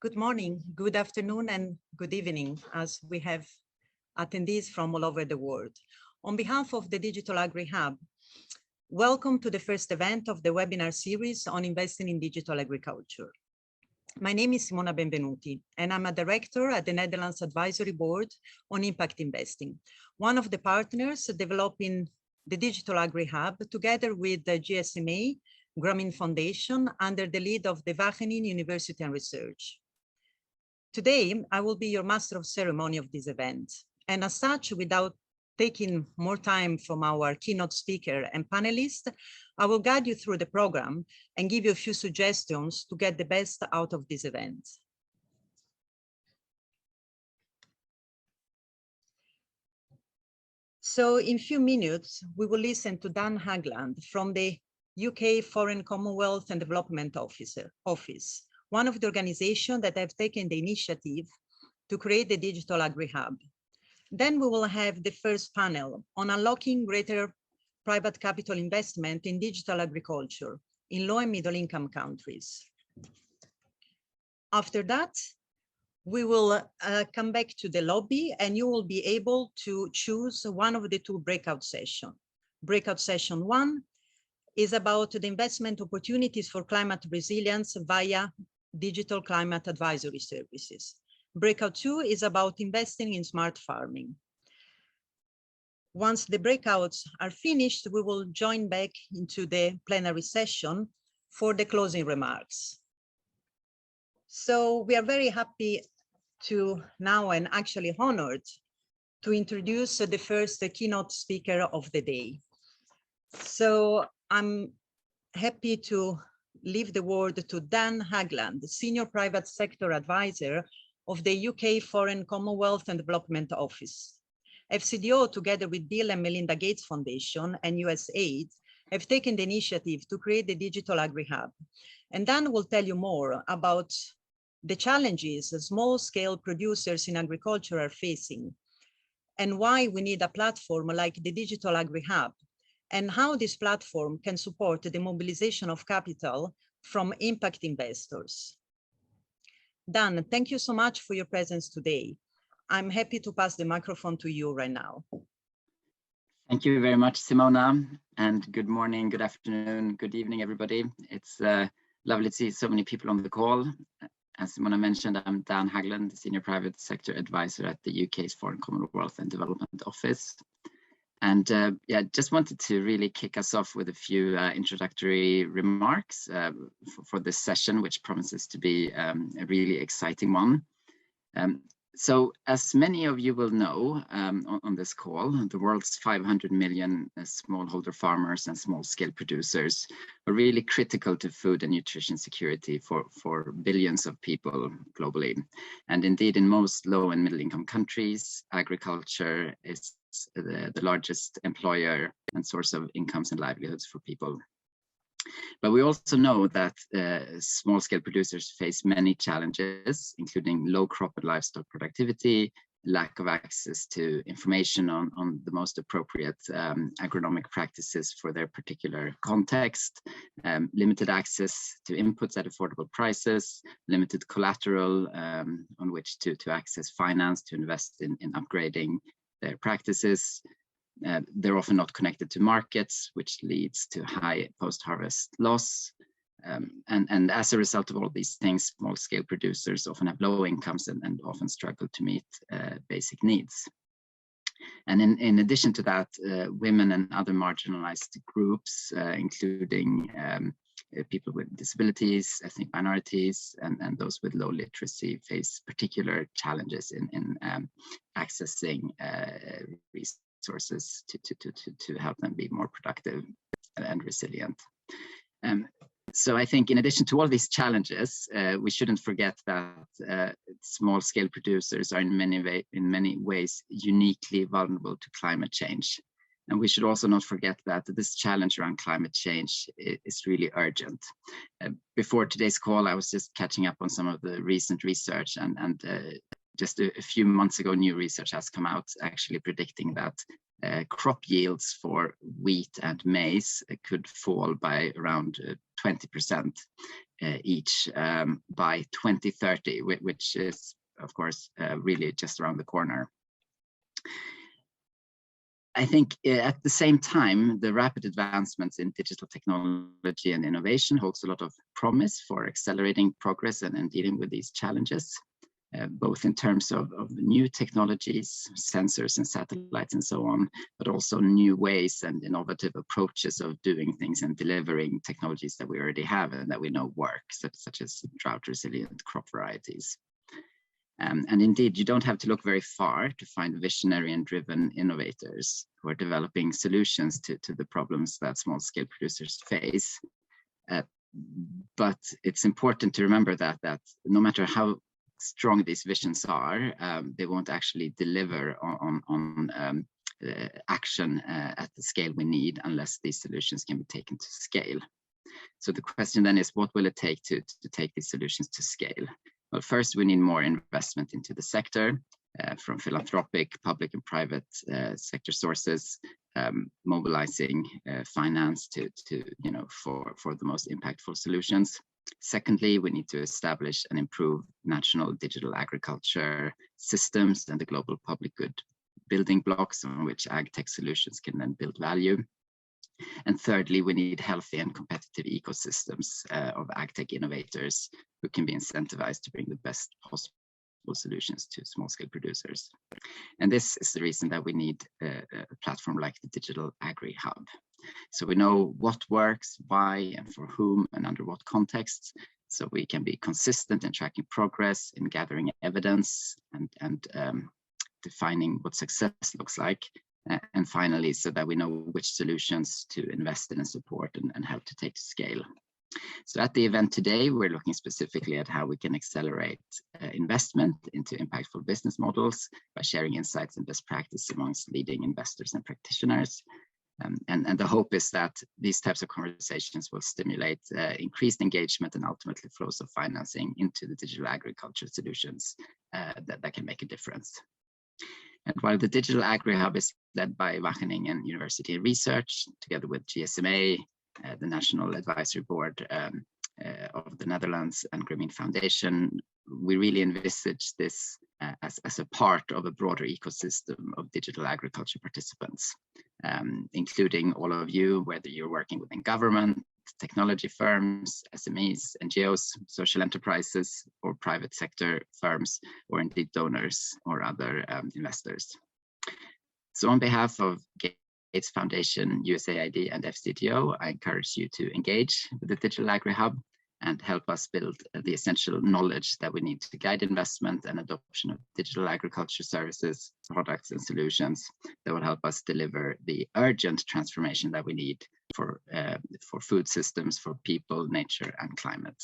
Good morning, good afternoon, and good evening, as we have attendees from all over the world. On behalf of the Digital Agri Hub, welcome to the first event of the webinar series on investing in digital agriculture. My name is Simona Benvenuti, and I'm a director at the Netherlands Advisory Board on Impact Investing, one of the partners developing the Digital Agri Hub together with the GSMA Grameen Foundation under the lead of the Wageningen University and Research. Today, I will be your master of ceremony of this event. And as such, without taking more time from our keynote speaker and panelists, I will guide you through the program and give you a few suggestions to get the best out of this event. So in a few minutes, we will listen to Dan Hagland from the UK Foreign Commonwealth and Development Office, one of the organizations that have taken the initiative to create the Digital Agri Hub. Then we will have the first panel on unlocking greater private capital investment in digital agriculture in low and middle income countries. After that, we will come back to the lobby and you will be able to choose one of the two breakout sessions. Breakout session 1 is about the investment opportunities for climate resilience via digital climate advisory services. Breakout 2 is about investing in smart farming. Once the breakouts are finished, we will join back into the plenary session for the closing remarks. So we are very happy to now, and actually honored, to introduce the first keynote speaker of the day. So I'm happy to leave the word to Dan Hagland, the Senior Private Sector Advisor of the UK Foreign Commonwealth and Development Office. FCDO, together with Bill and Melinda Gates Foundation and USAID, have taken the initiative to create the Digital Agri Hub. And Dan will tell you more about the challenges small-scale producers in agriculture are facing and why we need a platform like the Digital Agri Hub, and how this platform can support the mobilization of capital from impact investors. Dan, thank you so much for your presence today. I'm happy to pass the microphone to you right now. Thank you very much, Simona, and good morning, good afternoon, good evening, everybody. It's lovely to see so many people on the call. As Simona mentioned, I'm Dan Hagland, the Senior Private Sector Advisor at the UK's Foreign Commonwealth and Development Office. And yeah, just wanted to really kick us off with a few introductory remarks for this session, which promises to be a really exciting one. So as many of you will know on this call, the world's 500 million smallholder farmers and small-scale producers are really critical to food and nutrition security for billions of people globally. And indeed, in most low and middle-income countries, agriculture is the largest employer and source of incomes and livelihoods for people. But we also know that small-scale producers face many challenges, including low crop and livestock productivity, lack of access to information on the most appropriate agronomic practices for their particular context, limited access to inputs at affordable prices, limited collateral on which to access finance to invest in upgrading their practices. They're often not connected to markets, which leads to high post-harvest loss. And as a result of all these things, small-scale producers often have low incomes and often struggle to meet basic needs. And in addition to that, women and other marginalized groups, including people with disabilities, ethnic minorities, and those with low literacy, face particular challenges in accessing resources to help them be more productive and resilient. So I think in addition to all these challenges, we shouldn't forget that small-scale producers are in many ways uniquely vulnerable to climate change. And we should also not forget that this challenge around climate change is really urgent. Before today's call, I was just catching up on some of the recent research, and just a few months ago, new research has come out actually predicting that crop yields for wheat and maize could fall by around 20% each by 2030, which is, of course, really just around the corner. I think at the same time, the rapid advancements in digital technology and innovation holds a lot of promise for accelerating progress and dealing with these challenges, both in terms of new technologies, sensors and satellites and so on, but also new ways and innovative approaches of doing things and delivering technologies that we already have and that we know work, such as drought resilient crop varieties. And indeed, you don't have to look very far to find visionary and driven innovators who are developing solutions to the problems that small-scale producers face. But it's important to remember that no matter how strong these visions are, they won't actually deliver on action at the scale we need unless these solutions can be taken to scale. So the question then is, what will it take to take these solutions to scale? Well, first, we need more investment into the sector from philanthropic, public and private sector sources, mobilizing finance for the most impactful solutions. Secondly, we need to establish and improve national digital agriculture systems and the global public good building blocks on which ag tech solutions can then build value. And thirdly, we need healthy and competitive ecosystems of ag tech innovators who can be incentivized to bring the best possible solutions to small-scale producers. And this is the reason that we need a platform like the Digital Agri Hub. So we know what works, why, and for whom, and under what contexts, so we can be consistent in tracking progress, in gathering evidence, and defining what success looks like. And finally, so that we know which solutions to invest in and support and help to take to scale. So at the event today, we're looking specifically at how we can accelerate investment into impactful business models by sharing insights and best practice amongst leading investors and practitioners. And the hope is that these types of conversations will stimulate increased engagement and ultimately flows of financing into the digital agriculture solutions that can make a difference. And while the Digital Agri Hub is led by Wageningen University Research, together with GSMA, the National Advisory Board of the Netherlands and Grameen Foundation, we really envisage this as a part of a broader ecosystem of digital agriculture participants, including all of you, whether you're working within government, technology firms, SMEs, NGOs, social enterprises, or private sector firms, or indeed donors or other investors. So on behalf of Gates Foundation, USAID, and FCTO, I encourage you to engage with the Digital Agri Hub and help us build the essential knowledge that we need to guide investment and adoption of digital agriculture services, products, and solutions that will help us deliver the urgent transformation that we need for food systems, for people, nature, and climate.